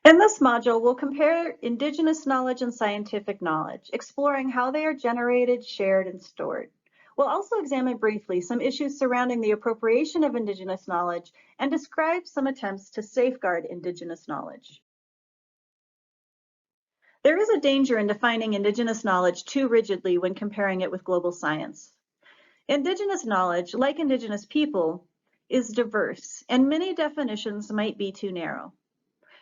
In this module, we'll compare Indigenous knowledge and scientific knowledge, exploring how they are generated, shared, and stored. We'll also examine briefly some issues surrounding the appropriation of Indigenous knowledge and describe some attempts to safeguard Indigenous knowledge. There is a danger in defining Indigenous knowledge too rigidly when comparing it with global science. Indigenous knowledge, like Indigenous people, is diverse, and many definitions might be too narrow.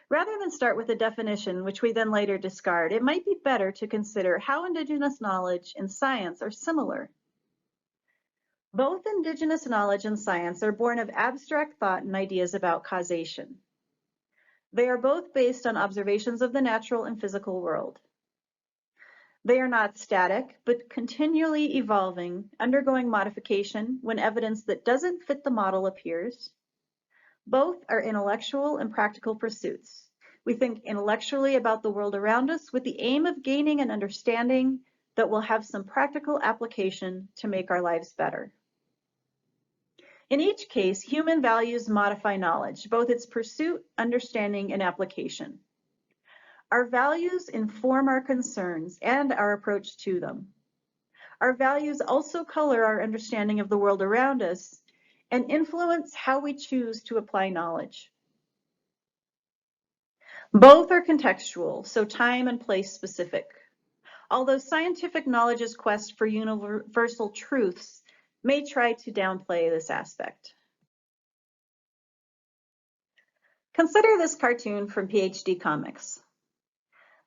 Rather than start with a definition which we then later discard, it might be better to consider how Indigenous knowledge and science are similar. Both Indigenous knowledge and science are born of abstract thought and ideas about causation. They are both based on observations of the natural and physical world. They are not static, but continually evolving, undergoing modification when evidence that doesn't fit the model appears. Both are intellectual and practical pursuits. We think intellectually about the world around us with the aim of gaining an understanding that will have some practical application to make our lives better. In each case, human values modify knowledge, both its pursuit, understanding, and application. Our values inform our concerns and our approach to them. Our values also color our understanding of the world around us and influence how we choose to apply knowledge. Both are contextual, so time and place specific. Although scientific knowledge's quest for universal truths may try to downplay this aspect. Consider this cartoon from PhD Comics.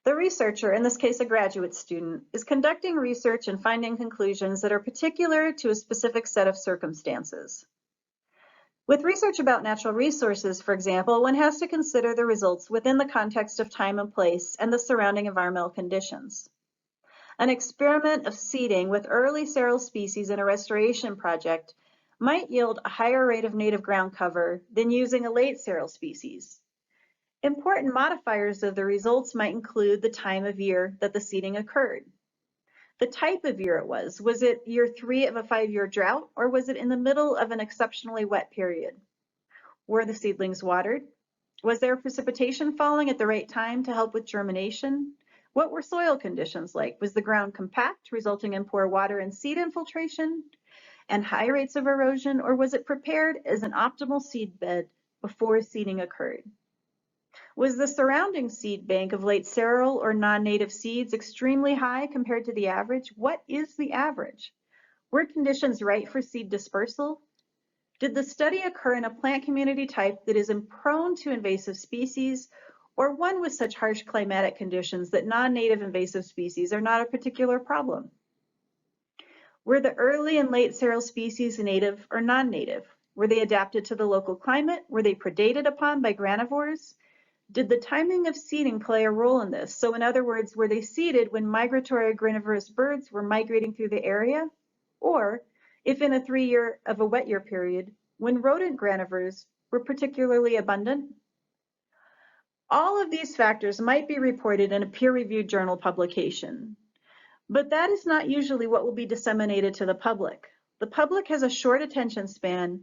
The researcher, in this case a graduate student, is conducting research and finding conclusions that are particular to a specific set of circumstances. With research about natural resources, for example, one has to consider the results within the context of time and place and the surrounding environmental conditions. An experiment of seeding with early cereal species in a restoration project might yield a higher rate of native ground cover than using a late cereal species. Important modifiers of the results might include the time of year that the seeding occurred. The type of year it was it year 3 of a 5-year drought, or was it in the middle of an exceptionally wet period? Were the seedlings watered? Was there precipitation falling at the right time to help with germination? What were soil conditions like? Was the ground compact, resulting in poor water and seed infiltration and high rates of erosion, or was it prepared as an optimal seed bed before seeding occurred? Was the surrounding seed bank of late cereal or non-native seeds extremely high compared to the average? What is the average? Were conditions right for seed dispersal? Did the study occur in a plant community type that is prone to invasive species, or one with such harsh climatic conditions that non-native invasive species are not a particular problem? Were the early and late cereal species native or non-native? Were they adapted to the local climate? Were they predated upon by granivores? Did the timing of seeding play a role in this? So in other words, were they seeded when migratory granivorous birds were migrating through the area? Or if in a 3-year of a wet year period, when rodent granivores were particularly abundant? All of these factors might be reported in a peer-reviewed journal publication, but that is not usually what will be disseminated to the public. The public has a short attention span,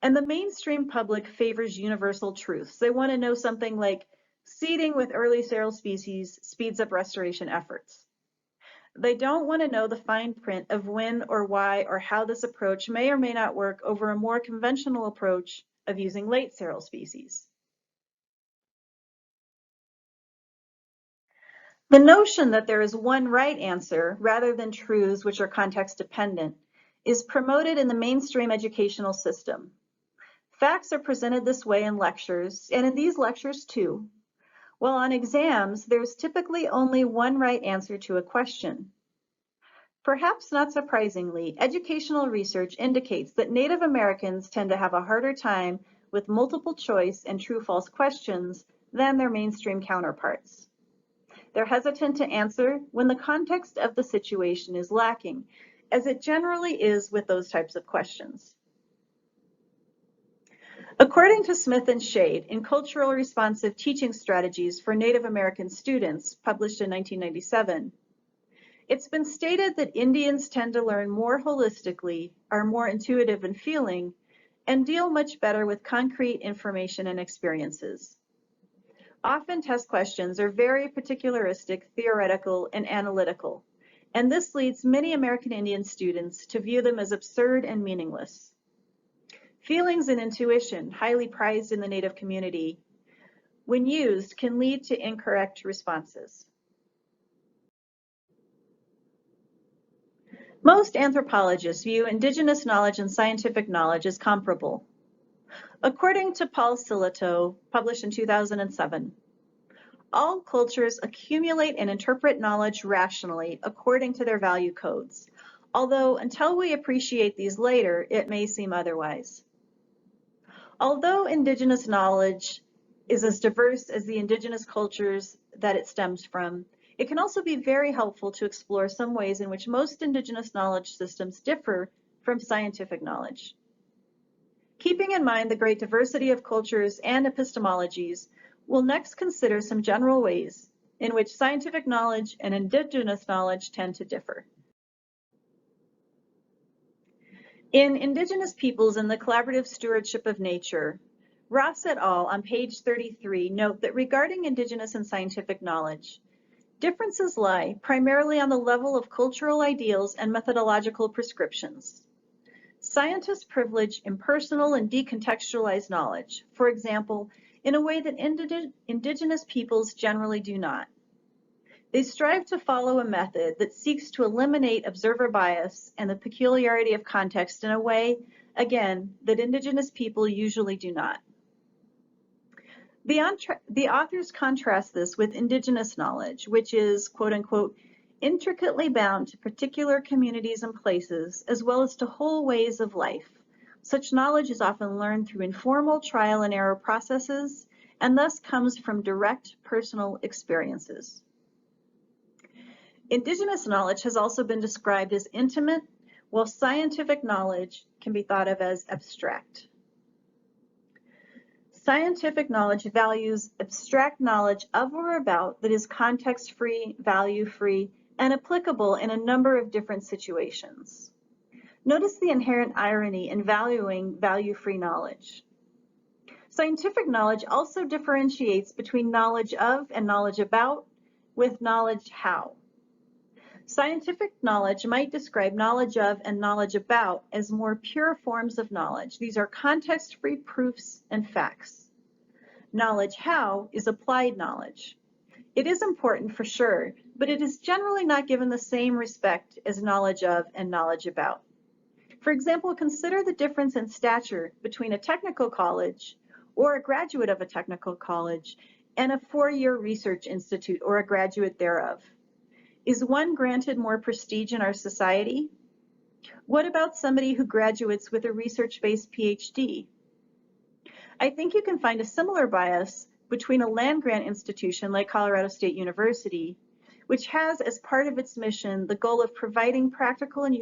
and the mainstream public favors universal truths. They want to know something like seeding with early cereal species speeds up restoration efforts. They don't want to know the fine print of when or why or how this approach may or may not work over a more conventional approach of using late cereal species. The notion that there is one right answer rather than truths which are context dependent is promoted in the mainstream educational system. Facts are presented this way in lectures, and in these lectures too. While on exams, there's typically only one right answer to a question. Perhaps not surprisingly, educational research indicates that Native Americans tend to have a harder time with multiple choice and true-false questions than their mainstream counterparts. They're hesitant to answer when the context of the situation is lacking, as it generally is with those types of questions. According to Smith and Shade in Cultural Responsive Teaching Strategies for Native American Students, published in 1997, it's been stated that Indians tend to learn more holistically, are more intuitive in feeling, and deal much better with concrete information and experiences. Often test questions are very particularistic, theoretical, and analytical, and this leads many American Indian students to view them as absurd and meaningless. Feelings and intuition, highly prized in the Native community, when used, can lead to incorrect responses. Most anthropologists view Indigenous knowledge and scientific knowledge as comparable. According to Paul Silito, published in 2007, all cultures accumulate and interpret knowledge rationally according to their value codes, although until we appreciate these later, it may seem otherwise. Although Indigenous knowledge is as diverse as the Indigenous cultures that it stems from, it can also be very helpful to explore some ways in which most Indigenous knowledge systems differ from scientific knowledge. Keeping in mind the great diversity of cultures and epistemologies, we'll next consider some general ways in which scientific knowledge and Indigenous knowledge tend to differ. In Indigenous Peoples and the Collaborative Stewardship of Nature, Ross et al. On page 33 note that regarding Indigenous and scientific knowledge, differences lie primarily on the level of cultural ideals and methodological prescriptions. Scientists privilege impersonal and decontextualized knowledge, for example, in a way that Indigenous peoples generally do not. They strive to follow a method that seeks to eliminate observer bias and the peculiarity of context in a way, again, that Indigenous people usually do not. The authors contrast this with Indigenous knowledge, which is, quote unquote, intricately bound to particular communities and places, as well as to whole ways of life. Such knowledge is often learned through informal trial and error processes, and thus comes from direct personal experiences. Indigenous knowledge has also been described as intimate, while scientific knowledge can be thought of as abstract. Scientific knowledge values abstract knowledge of or about that is context-free, value-free, and applicable in a number of different situations. Notice the inherent irony in valuing value-free knowledge. Scientific knowledge also differentiates between knowledge of and knowledge about with knowledge how. Scientific knowledge might describe knowledge of and knowledge about as more pure forms of knowledge. These are context-free proofs and facts. Knowledge how is applied knowledge. It is important for sure, but it is generally not given the same respect as knowledge of and knowledge about. For example, consider the difference in stature between a technical college or a graduate of a technical college and a four-year research institute or a graduate thereof. Is one granted more prestige in our society? What about somebody who graduates with a research-based PhD? I think you can find a similar bias between a land-grant institution like Colorado State University, which has as part of its mission the goal of providing practical and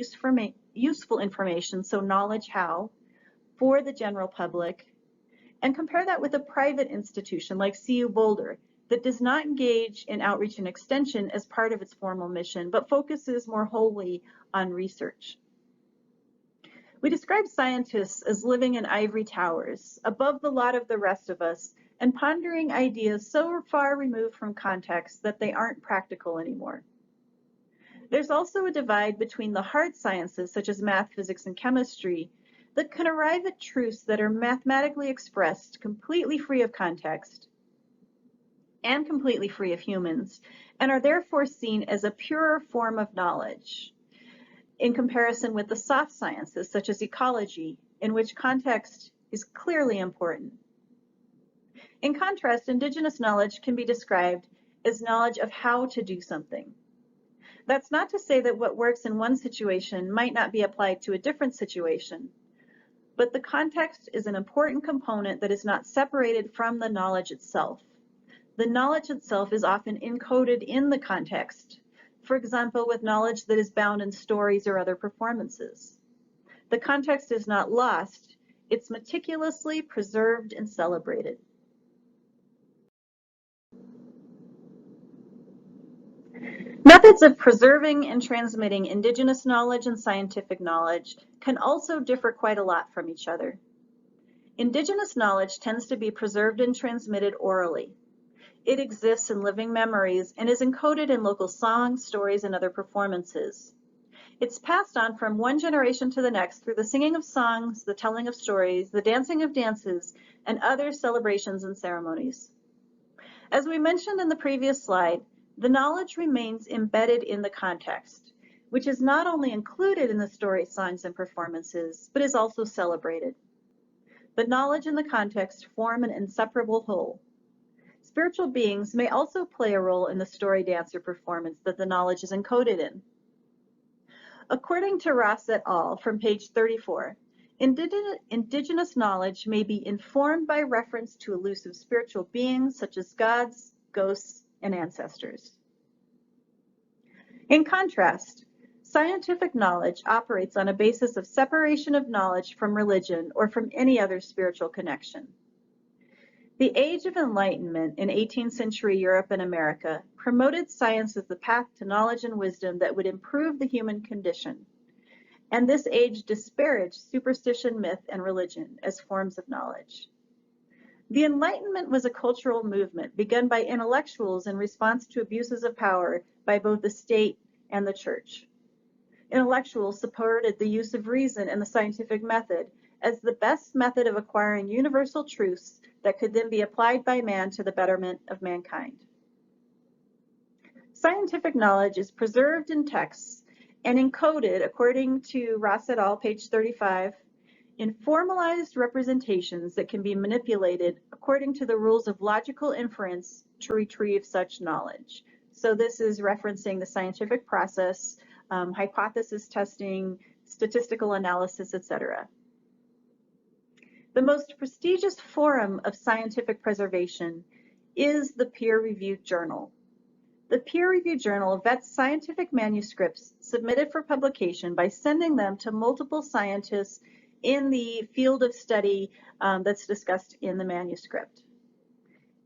useful information, so knowledge how, for the general public, and compare that with a private institution like CU Boulder, that does not engage in outreach and extension as part of its formal mission, but focuses more wholly on research. We describe scientists as living in ivory towers, above the lot of the rest of us, and pondering ideas so far removed from context that they aren't practical anymore. There's also a divide between the hard sciences, such as math, physics, and chemistry, that can arrive at truths that are mathematically expressed, completely free of context, and completely free of humans, and are therefore seen as a purer form of knowledge in comparison with the soft sciences, such as ecology, in which context is clearly important. In contrast, Indigenous knowledge can be described as knowledge of how to do something. That's not to say that what works in one situation might not be applied to a different situation, but the context is an important component that is not separated from the knowledge itself. The knowledge itself is often encoded in the context, for example, with knowledge that is bound in stories or other performances. The context is not lost, it's meticulously preserved and celebrated. Methods of preserving and transmitting Indigenous knowledge and scientific knowledge can also differ quite a lot from each other. Indigenous knowledge tends to be preserved and transmitted orally. It exists in living memories and is encoded in local songs, stories, and other performances. It's passed on from one generation to the next through the singing of songs, the telling of stories, the dancing of dances, and other celebrations and ceremonies. As we mentioned in the previous slide, the knowledge remains embedded in the context, which is not only included in the story, songs, and performances, but is also celebrated. The knowledge and the context form an inseparable whole. Spiritual beings may also play a role in the story, dance, or performance that the knowledge is encoded in. According to Ross et al. From page 34, indigenous knowledge may be informed by reference to elusive spiritual beings such as gods, ghosts, and ancestors. In contrast, scientific knowledge operates on a basis of separation of knowledge from religion or from any other spiritual connection. The Age of Enlightenment in 18th century Europe and America promoted science as the path to knowledge and wisdom that would improve the human condition. And this age disparaged superstition, myth, and religion as forms of knowledge. The Enlightenment was a cultural movement begun by intellectuals in response to abuses of power by both the state and the church. Intellectuals supported the use of reason and the scientific method as the best method of acquiring universal truths that could then be applied by man to the betterment of mankind. Scientific knowledge is preserved in texts and encoded, according to Ross et al., page 35, in formalized representations that can be manipulated according to the rules of logical inference to retrieve such knowledge. So this is referencing the scientific process, hypothesis testing, statistical analysis, etc. The most prestigious forum of scientific preservation is the peer-reviewed journal. The peer-reviewed journal vets scientific manuscripts submitted for publication by sending them to multiple scientists in the field of study that's discussed in the manuscript.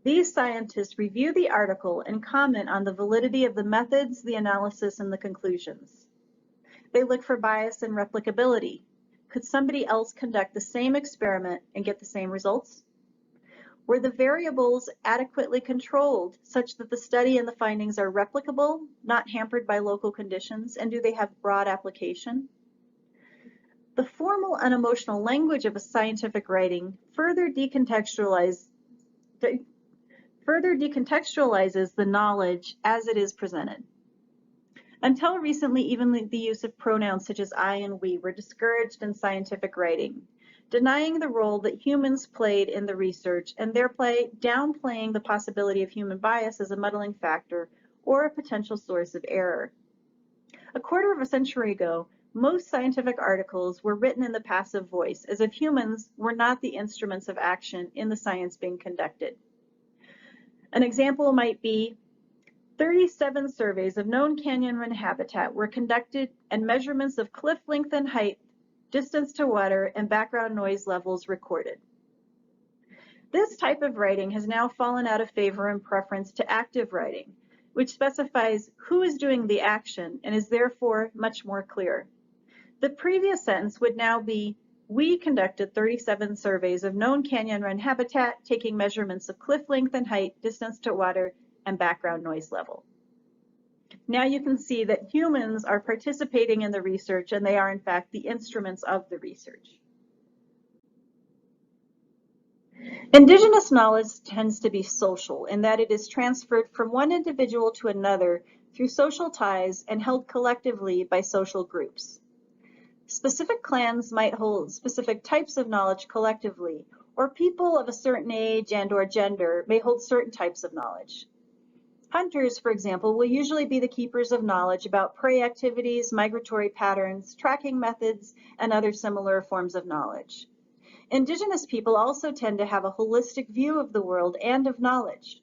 These scientists review the article and comment on the validity of the methods, the analysis, and the conclusions. They look for bias and replicability. Could somebody else conduct the same experiment and get the same results? Were the variables adequately controlled such that the study and the findings are replicable, not hampered by local conditions, and do they have broad application? The formal unemotional language of a scientific writing further decontextualizes the knowledge as it is presented. Until recently, even the use of pronouns such as I and we were discouraged in scientific writing, denying the role that humans played in the research and thereby downplaying the possibility of human bias as a muddling factor or a potential source of error. A quarter of a century ago, most scientific articles were written in the passive voice, as if humans were not the instruments of action in the science being conducted. An example might be 37 surveys of known canyon run habitat were conducted and measurements of cliff length and height, distance to water, and background noise levels recorded. This type of writing has now fallen out of favor in preference to active writing, which specifies who is doing the action and is therefore much more clear. The previous sentence would now be, we conducted 37 surveys of known canyon run habitat, taking measurements of cliff length and height, distance to water, and background noise level. Now you can see that humans are participating in the research and they are in fact the instruments of the research. Indigenous knowledge tends to be social in that it is transferred from one individual to another through social ties and held collectively by social groups. Specific clans might hold specific types of knowledge collectively, or people of a certain age and/or gender may hold certain types of knowledge. Hunters, for example, will usually be the keepers of knowledge about prey activities, migratory patterns, tracking methods, and other similar forms of knowledge. Indigenous people also tend to have a holistic view of the world and of knowledge.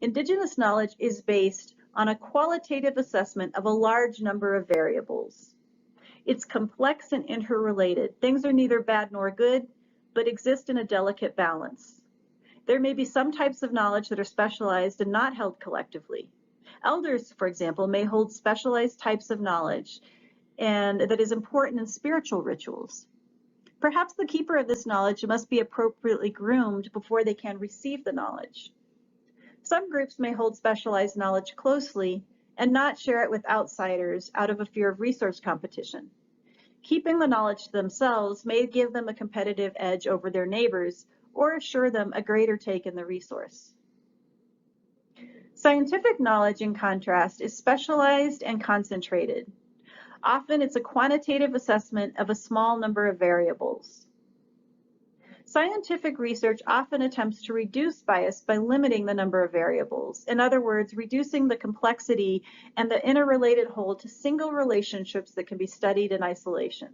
Indigenous knowledge is based on a qualitative assessment of a large number of variables. It's complex and interrelated. Things are neither bad nor good, but exist in a delicate balance. There may be some types of knowledge that are specialized and not held collectively. Elders, for example, may hold specialized types of knowledge and that is important in spiritual rituals. Perhaps the keeper of this knowledge must be appropriately groomed before they can receive the knowledge. Some groups may hold specialized knowledge closely and not share it with outsiders out of a fear of resource competition. Keeping the knowledge to themselves may give them a competitive edge over their neighbors or assure them a greater take in the resource. Scientific knowledge, in contrast, is specialized and concentrated. Often it's a quantitative assessment of a small number of variables. Scientific research often attempts to reduce bias by limiting the number of variables. In other words, reducing the complexity and the interrelated whole to single relationships that can be studied in isolation.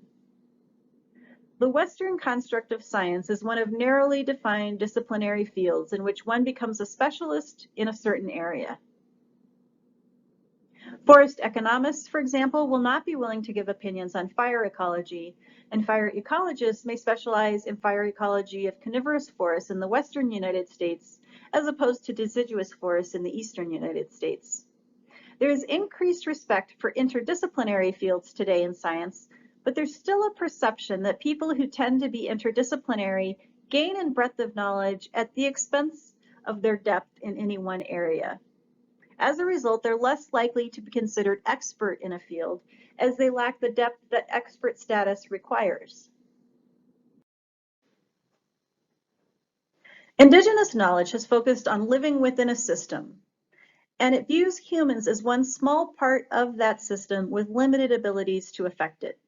The Western construct of science is one of narrowly defined disciplinary fields in which one becomes a specialist in a certain area. Forest economists, for example, will not be willing to give opinions on fire ecology, and fire ecologists may specialize in fire ecology of coniferous forests in the western United States as opposed to deciduous forests in the eastern United States. There is increased respect for interdisciplinary fields today in science, but there's still a perception that people who tend to be interdisciplinary gain in breadth of knowledge at the expense of their depth in any one area. As a result, they're less likely to be considered expert in a field, as they lack the depth that expert status requires. Indigenous knowledge has focused on living within a system, and it views humans as one small part of that system with limited abilities to affect it.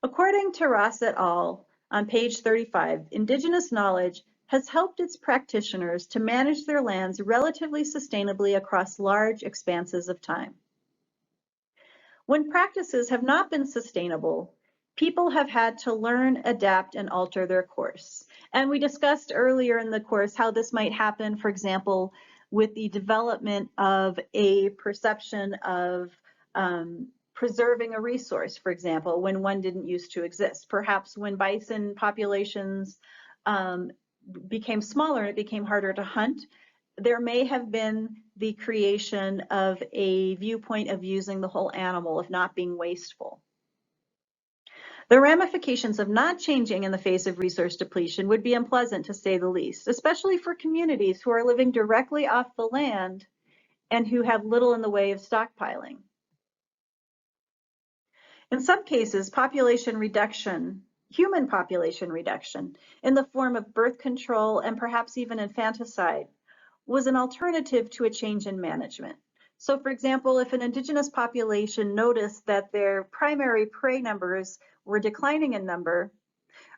According to Ross et al. On page 35, Indigenous knowledge has helped its practitioners to manage their lands relatively sustainably across large expanses of time. When practices have not been sustainable, people have had to learn, adapt, and alter their course. And we discussed earlier in the course how this might happen, for example, with the development of a perception of preserving a resource, for example, when one didn't used to exist. Perhaps when bison populations became smaller, it became harder to hunt. There may have been the creation of a viewpoint of using the whole animal, of not being wasteful. The ramifications of not changing in the face of resource depletion would be unpleasant, to say the least, especially for communities who are living directly off the land and who have little in the way of stockpiling. In some cases, population reduction, human population reduction, in the form of birth control and perhaps even infanticide, was an alternative to a change in management. So for example, if an indigenous population noticed that their primary prey numbers were declining in number,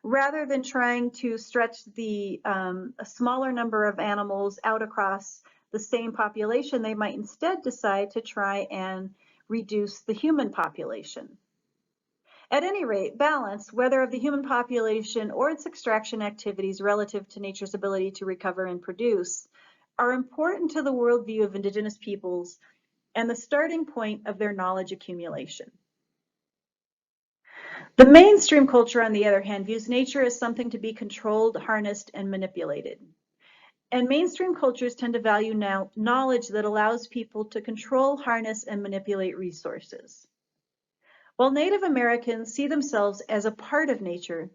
rather than trying to stretch a smaller number of animals out across the same population, they might instead decide to try and reduce the human population. At any rate, balance, whether of the human population or its extraction activities relative to nature's ability to recover and produce, are important to the worldview of indigenous peoples and the starting point of their knowledge accumulation. The mainstream culture, on the other hand, views nature as something to be controlled, harnessed, and manipulated. And mainstream cultures tend to value knowledge that allows people to control, harness, and manipulate resources. While Native Americans see themselves as a part of nature,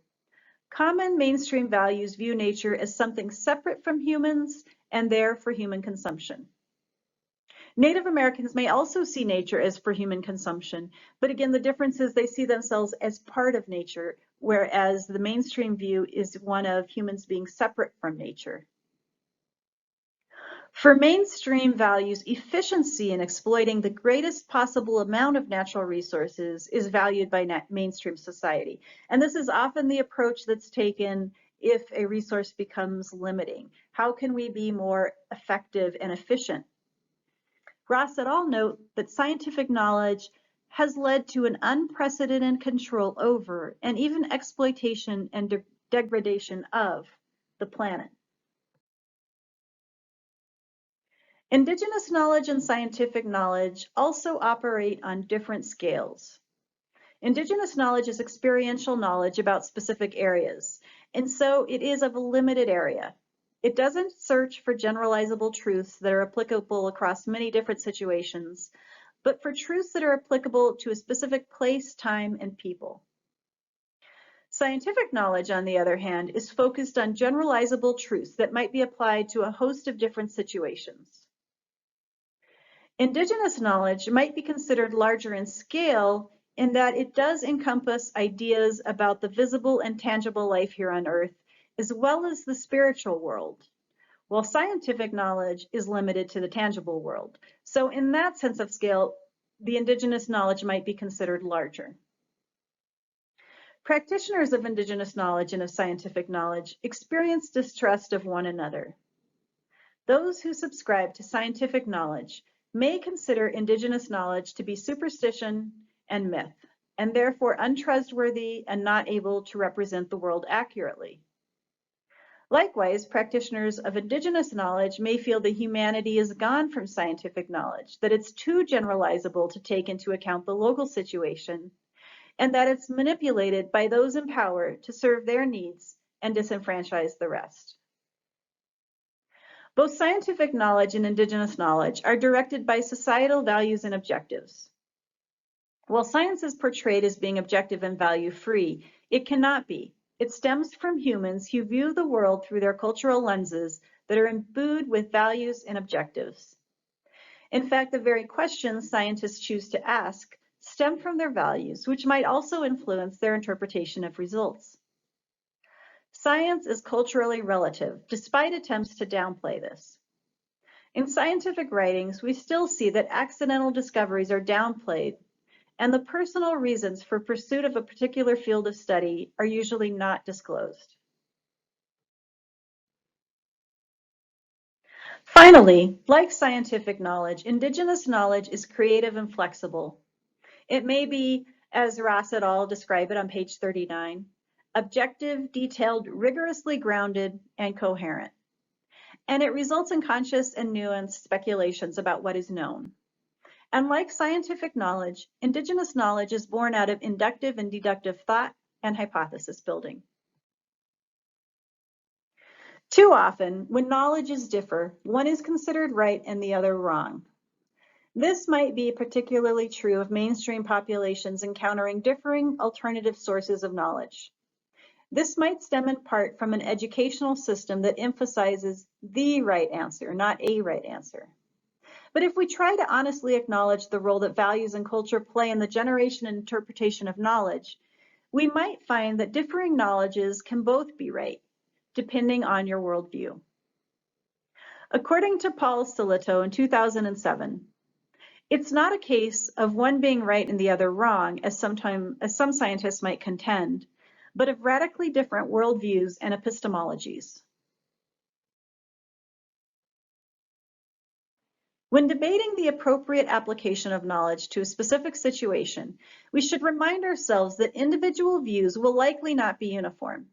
common mainstream values view nature as something separate from humans and there for human consumption. Native Americans may also see nature as for human consumption, but again, the difference is they see themselves as part of nature, whereas the mainstream view is one of humans being separate from nature. For mainstream values, efficiency in exploiting the greatest possible amount of natural resources is valued by mainstream society. And this is often the approach that's taken if a resource becomes limiting. How can we be more effective and efficient? Ross et al. Note that scientific knowledge has led to an unprecedented control over and even exploitation and degradation of the planet. Indigenous knowledge and scientific knowledge also operate on different scales. Indigenous knowledge is experiential knowledge about specific areas, and so it is of a limited area. It doesn't search for generalizable truths that are applicable across many different situations, but for truths that are applicable to a specific place, time, and people. Scientific knowledge, on the other hand, is focused on generalizable truths that might be applied to a host of different situations. Indigenous knowledge might be considered larger in scale in that it does encompass ideas about the visible and tangible life here on Earth, as well as the spiritual world, while scientific knowledge is limited to the tangible world. So in that sense of scale, the Indigenous knowledge might be considered larger. Practitioners of Indigenous knowledge and of scientific knowledge experience distrust of one another. Those who subscribe to scientific knowledge may consider Indigenous knowledge to be superstition and myth, and therefore untrustworthy and not able to represent the world accurately. Likewise, practitioners of Indigenous knowledge may feel that humanity is gone from scientific knowledge, that it's too generalizable to take into account the local situation, and that it's manipulated by those in power to serve their needs and disenfranchise the rest. Both scientific knowledge and Indigenous knowledge are directed by societal values and objectives. While science is portrayed as being objective and value-free, it cannot be. It stems from humans who view the world through their cultural lenses that are imbued with values and objectives. In fact, the very questions scientists choose to ask stem from their values, which might also influence their interpretation of results. Science is culturally relative, despite attempts to downplay this. In scientific writings, we still see that accidental discoveries are downplayed, and the personal reasons for pursuit of a particular field of study are usually not disclosed. Finally, like scientific knowledge, Indigenous knowledge is creative and flexible. It may be, as Ross et al. Describe it on page 39, objective, detailed, rigorously grounded, and coherent. And it results in conscious and nuanced speculations about what is known. And like scientific knowledge, Indigenous knowledge is born out of inductive and deductive thought and hypothesis building. Too often, when knowledges differ, one is considered right and the other wrong. This might be particularly true of mainstream populations encountering differing alternative sources of knowledge. This might stem in part from an educational system that emphasizes the right answer, not a right answer. But if we try to honestly acknowledge the role that values and culture play in the generation and interpretation of knowledge, we might find that differing knowledges can both be right, depending on your worldview. According to Paul Silito in 2007, it's not a case of one being right and the other wrong, as some scientists might contend, but of radically different worldviews and epistemologies. When debating the appropriate application of knowledge to a specific situation, we should remind ourselves that individual views will likely not be uniform.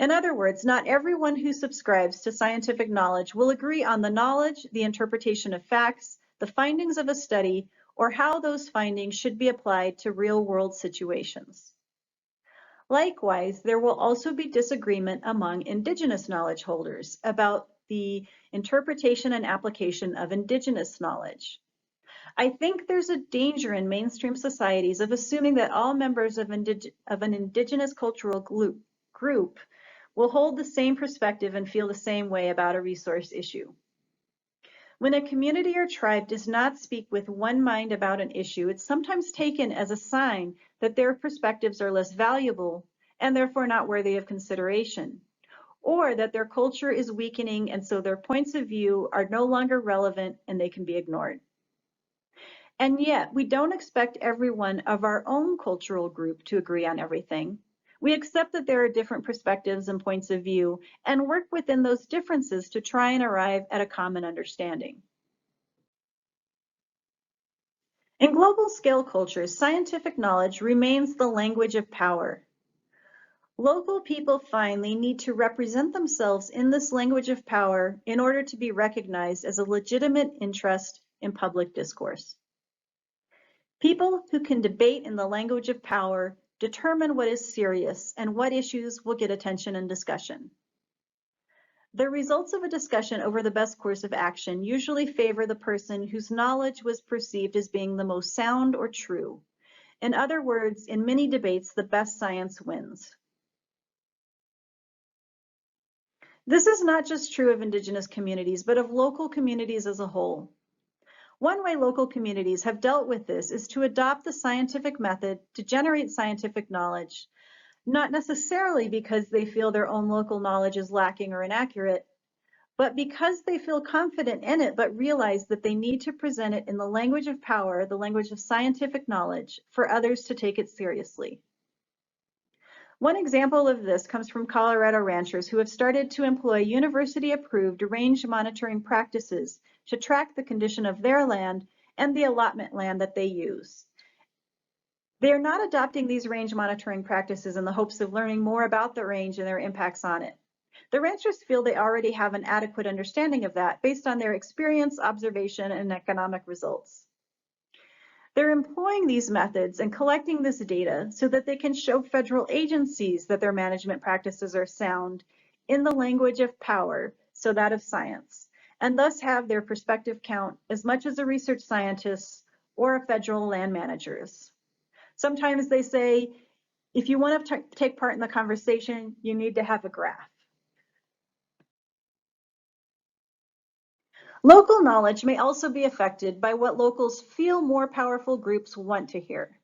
In other words, not everyone who subscribes to scientific knowledge will agree on the knowledge, the interpretation of facts, the findings of a study, or how those findings should be applied to real-world situations. Likewise, there will also be disagreement among Indigenous knowledge holders about the interpretation and application of Indigenous knowledge. I think there's a danger in mainstream societies of assuming that all members of an Indigenous cultural group will hold the same perspective and feel the same way about a resource issue. When a community or tribe does not speak with one mind about an issue, it's sometimes taken as a sign that their perspectives are less valuable and therefore not worthy of consideration, or that their culture is weakening and so their points of view are no longer relevant and they can be ignored. And yet, we don't expect everyone of our own cultural group to agree on everything. We accept that there are different perspectives and points of view and work within those differences to try and arrive at a common understanding. In global scale cultures, scientific knowledge remains the language of power. Local people find they need to represent themselves in this language of power in order to be recognized as a legitimate interest in public discourse. People who can debate in the language of power determine what is serious and what issues will get attention and discussion. The results of a discussion over the best course of action usually favor the person whose knowledge was perceived as being the most sound or true. In other words, in many debates, the best science wins. This is not just true of Indigenous communities, but of local communities as a whole. One way local communities have dealt with this is to adopt the scientific method to generate scientific knowledge, not necessarily because they feel their own local knowledge is lacking or inaccurate, but because they feel confident in it, but realize that they need to present it in the language of power, the language of scientific knowledge, for others to take it seriously. One example of this comes from Colorado ranchers who have started to employ university-approved range monitoring practices to track the condition of their land and the allotment land that they use. They are not adopting these range monitoring practices in the hopes of learning more about the range and their impacts on it. The ranchers feel they already have an adequate understanding of that based on their experience, observation, and economic results. They're employing these methods and collecting this data so that they can show federal agencies that their management practices are sound in the language of power, so that of science, and thus have their perspective count as much as a research scientist or a federal land manager's. Sometimes they say, if you want to take part in the conversation, you need to have a graph. Local knowledge may also be affected by what locals feel more powerful groups want to hear.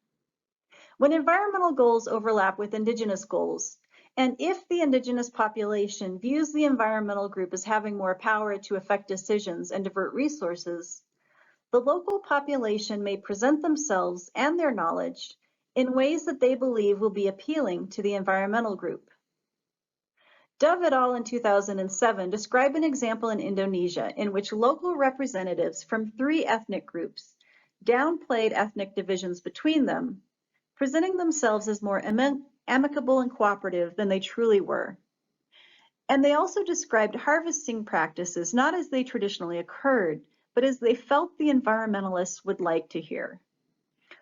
When environmental goals overlap with Indigenous goals, and if the Indigenous population views the environmental group as having more power to affect decisions and divert resources, the local population may present themselves and their knowledge in ways that they believe will be appealing to the environmental group. Dove et al. In 2007 describe an example in Indonesia in which local representatives from 3 ethnic groups downplayed ethnic divisions between them, presenting themselves as more amicable and cooperative than they truly were. And they also described harvesting practices not as they traditionally occurred, but as they felt the environmentalists would like to hear.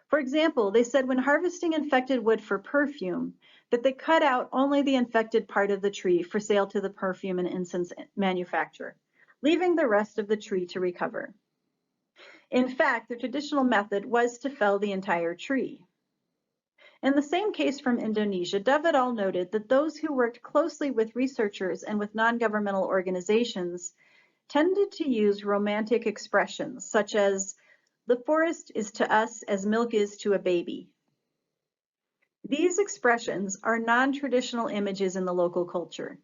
For example, they said when harvesting infected wood for perfume, that they cut out only the infected part of the tree for sale to the perfume and incense manufacturer, leaving the rest of the tree to recover. In fact, the traditional method was to fell the entire tree. In the same case from Indonesia, Dove et al. Noted that those who worked closely with researchers and with non-governmental organizations tended to use romantic expressions such as, "The forest is to us as milk is to a baby." These expressions are non-traditional images in the local culture,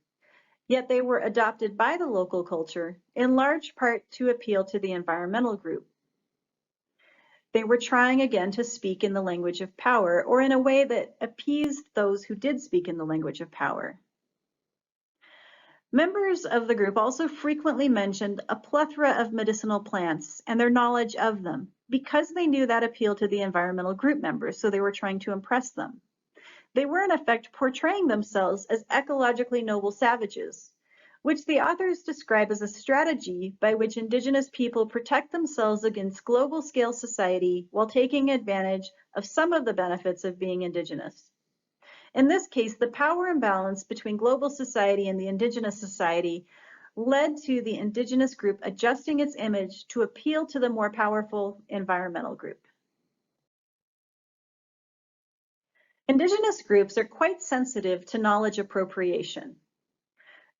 yet they were adopted by the local culture in large part to appeal to the environmental group. They were trying again to speak in the language of power, or in a way that appeased those who did speak in the language of power. Members of the group also frequently mentioned a plethora of medicinal plants and their knowledge of them because they knew that appealed to the environmental group members, so they were trying to impress them. They were in effect portraying themselves as ecologically noble savages, which the authors describe as a strategy by which Indigenous people protect themselves against global scale society while taking advantage of some of the benefits of being Indigenous. In this case, the power imbalance between global society and the Indigenous society led to the Indigenous group adjusting its image to appeal to the more powerful environmental group. Indigenous groups are quite sensitive to knowledge appropriation.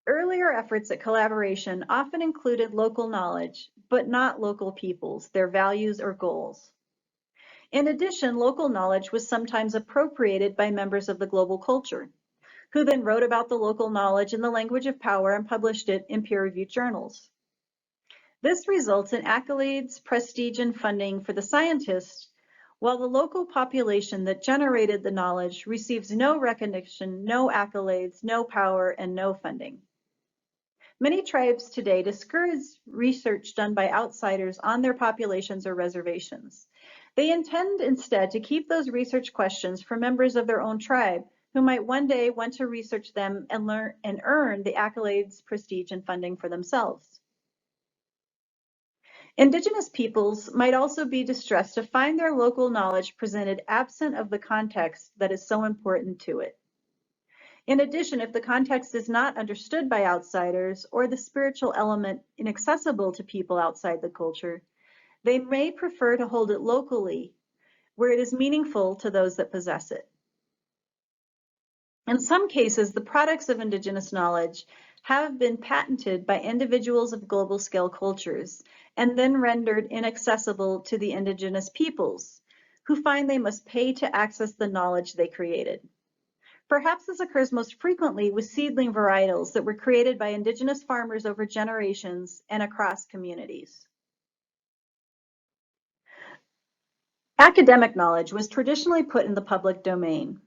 Earlier efforts at collaboration often included local knowledge, but not local peoples, their values or goals. In addition, local knowledge was sometimes appropriated by members of the global culture, who then wrote about the local knowledge in the language of power and published it in peer-reviewed journals. This results in accolades, prestige, and funding for the scientists, while the local population that generated the knowledge receives no recognition, no accolades, no power, and no funding. Many tribes today discourage research done by outsiders on their populations or reservations. They intend instead to keep those research questions for members of their own tribe who might one day want to research them and learn and earn the accolades, prestige, and funding for themselves. Indigenous peoples might also be distressed to find their local knowledge presented absent of the context that is so important to it. In addition, if the context is not understood by outsiders or the spiritual element inaccessible to people outside the culture, they may prefer to hold it locally, where it is meaningful to those that possess it. In some cases, the products of Indigenous knowledge have been patented by individuals of global scale cultures and then rendered inaccessible to the indigenous peoples, who find they must pay to access the knowledge they created. Perhaps this occurs most frequently with seedling varietals that were created by indigenous farmers over generations and across communities. Academic knowledge was traditionally put in the public domain.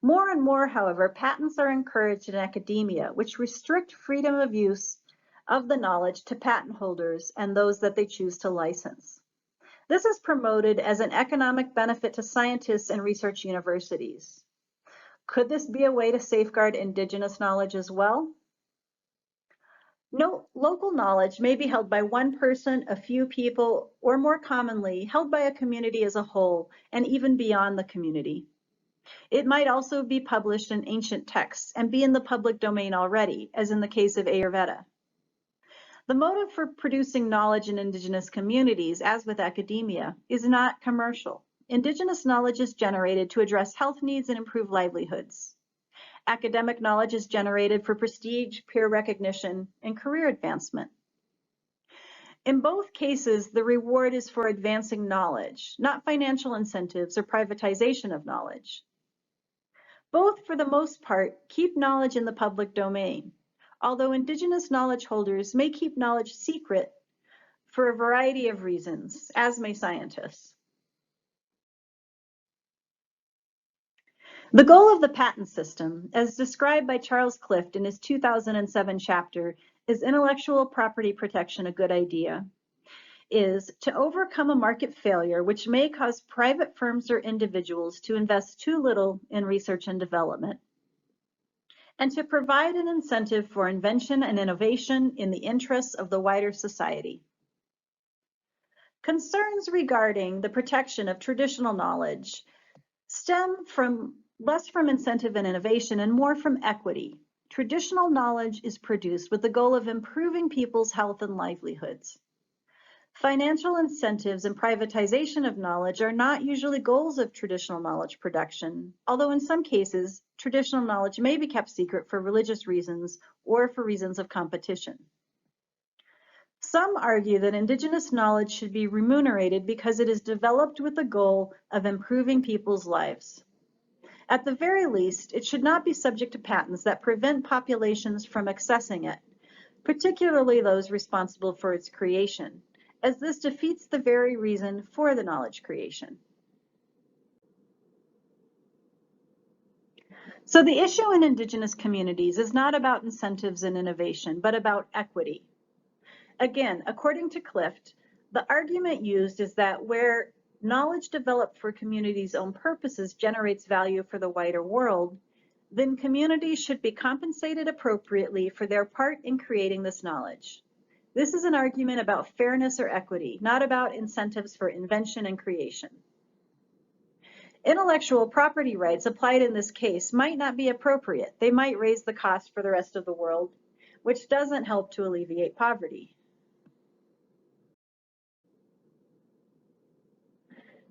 More and more, however, patents are encouraged in academia, which restrict freedom of use of the knowledge to patent holders and those that they choose to license. This is promoted as an economic benefit to scientists and research universities. Could this be a way to safeguard indigenous knowledge as well? No, local knowledge may be held by one person, a few people, or more commonly, held by a community as a whole, and even beyond the community. It might also be published in ancient texts and be in the public domain already, as in the case of Ayurveda. The motive for producing knowledge in indigenous communities, as with academia, is not commercial. Indigenous knowledge is generated to address health needs and improve livelihoods. Academic knowledge is generated for prestige, peer recognition, and career advancement. In both cases, the reward is for advancing knowledge, not financial incentives or privatization of knowledge. Both, for the most part, keep knowledge in the public domain, although indigenous knowledge holders may keep knowledge secret for a variety of reasons, as may scientists. The goal of the patent system, as described by Charles Clift in his 2007 chapter, Is Intellectual Property Protection a Good Idea?, is to overcome a market failure which may cause private firms or individuals to invest too little in research and development, and to provide an incentive for invention and innovation in the interests of the wider society. Concerns regarding the protection of traditional knowledge stem from less from incentive and innovation and more from equity. Traditional knowledge is produced with the goal of improving people's health and livelihoods. Financial incentives and privatization of knowledge are not usually goals of traditional knowledge production, although in some cases, traditional knowledge may be kept secret for religious reasons or for reasons of competition. Some argue that indigenous knowledge should be remunerated because it is developed with the goal of improving people's lives. At the very least, it should not be subject to patents that prevent populations from accessing it, particularly those responsible for its creation, as this defeats the very reason for the knowledge creation. So the issue in indigenous communities is not about incentives and innovation, but about equity. Again, according to Clift, the argument used is that where knowledge developed for communities' own purposes generates value for the wider world, then communities should be compensated appropriately for their part in creating this knowledge. This is an argument about fairness or equity, not about incentives for invention and creation. Intellectual property rights applied in this case might not be appropriate. They might raise the cost for the rest of the world, which doesn't help to alleviate poverty.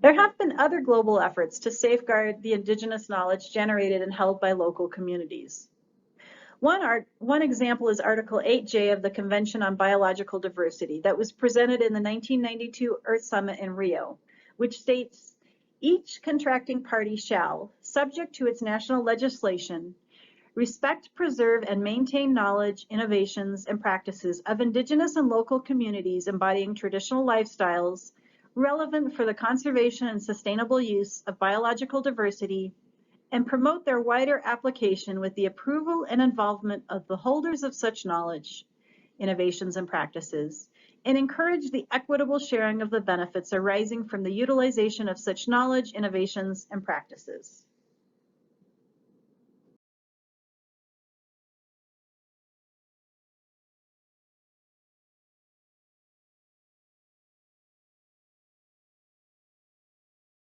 There have been other global efforts to safeguard the indigenous knowledge generated and held by local communities. One example is Article 8J of the Convention on Biological Diversity that was presented in the 1992 Earth Summit in Rio, which states, each contracting party shall, subject to its national legislation, respect, preserve, and maintain knowledge, innovations, and practices of indigenous and local communities embodying traditional lifestyles relevant for the conservation and sustainable use of biological diversity, and promote their wider application with the approval and involvement of the holders of such knowledge, innovations, and practices, and encourage the equitable sharing of the benefits arising from the utilization of such knowledge, innovations, and practices.